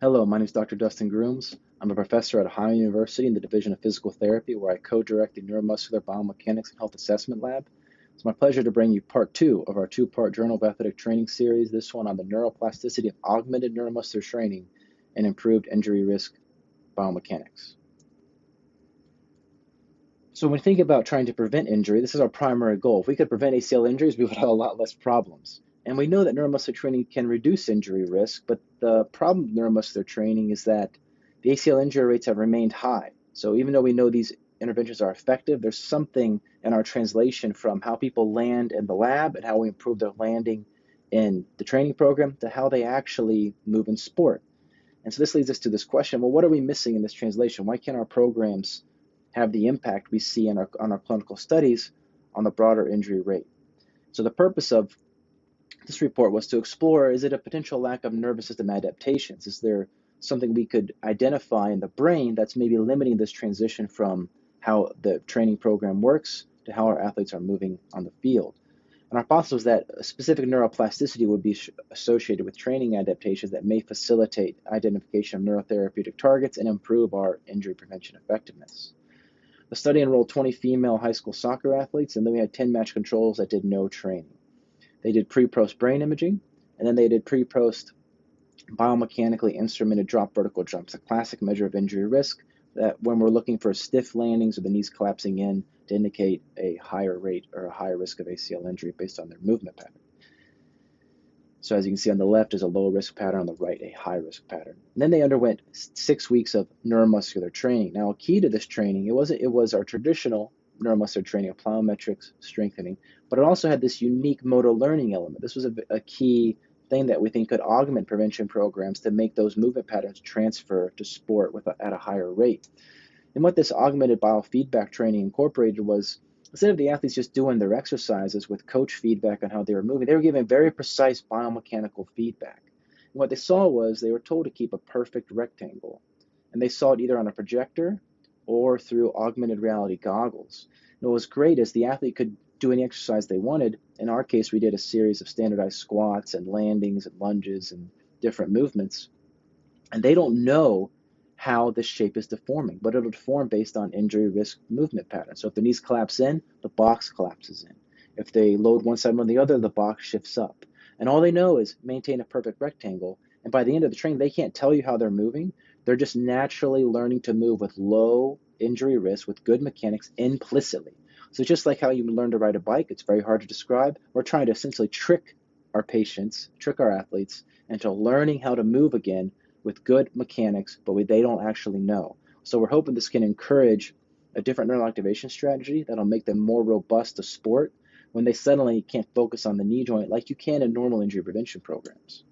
Hello, my name is Dr. Dustin Grooms. I'm a professor at Ohio University in the Division of Physical Therapy, where I co-direct the Neuromuscular Biomechanics and Health Assessment Lab. It's my pleasure to bring you part two of our two-part Journal of Athletic Training series, this one on the neuroplasticity of augmented neuromuscular training and improved injury risk biomechanics. So when we think about trying to prevent injury, this is our primary goal. If we could prevent ACL injuries, we would have a lot less problems. And we know that neuromuscular training can reduce injury risk, but the problem with neuromuscular training is that the ACL injury rates have remained high. So even though we know these interventions are effective, there's something in our translation from how people land in the lab and how we improve their landing in the training program to how they actually move in sport. And so this leads us to this question, well, what are we missing in this translation? Why can't our programs have the impact we see on our clinical studies on the broader injury rate? So the purpose of this report was to explore, is it a potential lack of nervous system adaptations? Is there something we could identify in the brain that's maybe limiting this transition from how the training program works to how our athletes are moving on the field? And our hypothesis was that a specific neuroplasticity would be associated with training adaptations that may facilitate identification of neurotherapeutic targets and improve our injury prevention effectiveness. The study enrolled 20 female high school soccer athletes, and then we had 10 match controls that did no training. They did pre-post brain imaging, and then they did pre-post biomechanically instrumented drop vertical jumps, a classic measure of injury risk that when we're looking for stiff landings or the knees collapsing in to indicate a higher rate or a higher risk of ACL injury based on their movement pattern. So as you can see on the left is a low risk pattern, on the right a high risk pattern. And then they underwent 6 weeks of neuromuscular training. Now a key to this training, it was our traditional neuromuscular training of plyometrics strengthening, but it also had this unique motor learning element. This was a key thing that we think could augment prevention programs to make those movement patterns transfer to sport at a higher rate. And what this augmented biofeedback training incorporated was, instead of the athletes just doing their exercises with coach feedback on how they were moving, they were given very precise biomechanical feedback. And what they saw was they were told to keep a perfect rectangle. And they saw it either on a projector or through augmented reality goggles. And what was great is the athlete could do any exercise they wanted. In our case, we did a series of standardized squats and landings and lunges and different movements. And they don't know how this shape is deforming, but it'll deform based on injury risk movement patterns. So if the knees collapse in, the box collapses in. If they load one side or the other, the box shifts up. And all they know is maintain a perfect rectangle. And by the end of the training, they can't tell you how they're moving. They're just naturally learning to move with low injury risk, with good mechanics implicitly. So just like how you learn to ride a bike, it's very hard to describe. We're trying to essentially trick our patients, trick our athletes into learning how to move again with good mechanics, but they don't actually know. So we're hoping this can encourage a different neural activation strategy that'll make them more robust to sport when they suddenly can't focus on the knee joint like you can in normal injury prevention programs.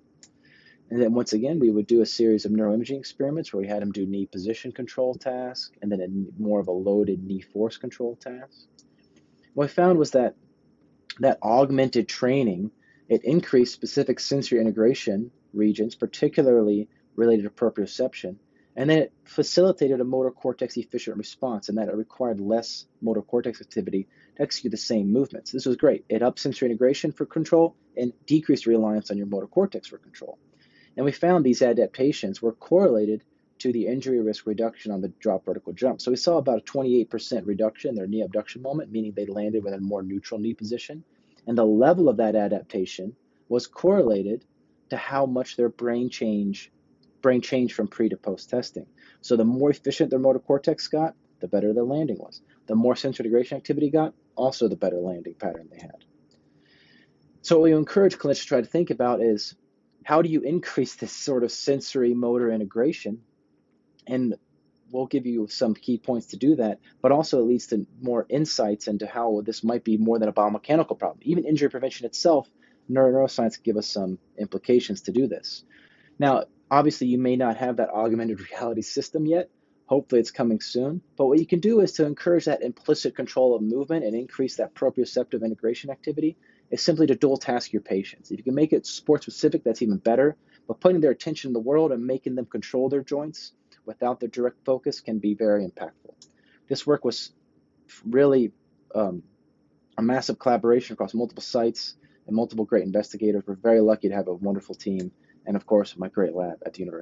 And then once again, we would do a series of neuroimaging experiments where we had them do knee position control tasks and then more of a loaded knee force control task. What I found was that augmented training, it increased specific sensory integration regions, particularly related to proprioception, and then it facilitated a motor cortex efficient response, and that it required less motor cortex activity to execute the same movements. This was great. It upped sensory integration for control and decreased reliance on your motor cortex for control. And we found these adaptations were correlated to the injury risk reduction on the drop vertical jump. So we saw about a 28% reduction in their knee abduction moment, meaning they landed with a more neutral knee position. And the level of that adaptation was correlated to how much their brain changed from pre to post testing. So the more efficient their motor cortex got, the better their landing was. The more sensory integration activity got, also the better landing pattern they had. So what we encourage clinicians to try to think about is, how do you increase this sort of sensory motor integration? And we'll give you some key points to do that, but also it leads to more insights into how this might be more than a biomechanical problem. Even injury prevention itself, neuroscience can give us some implications to do this. Now, obviously, you may not have that augmented reality system yet. Hopefully, it's coming soon. But what you can do is to encourage that implicit control of movement and increase that proprioceptive integration activity is simply to dual task your patients. If you can make it sport specific, that's even better. But putting their attention in the world and making them control their joints without their direct focus can be very impactful. This work was really a massive collaboration across multiple sites and multiple great investigators. We're very lucky to have a wonderful team, and of course, my great lab at the university.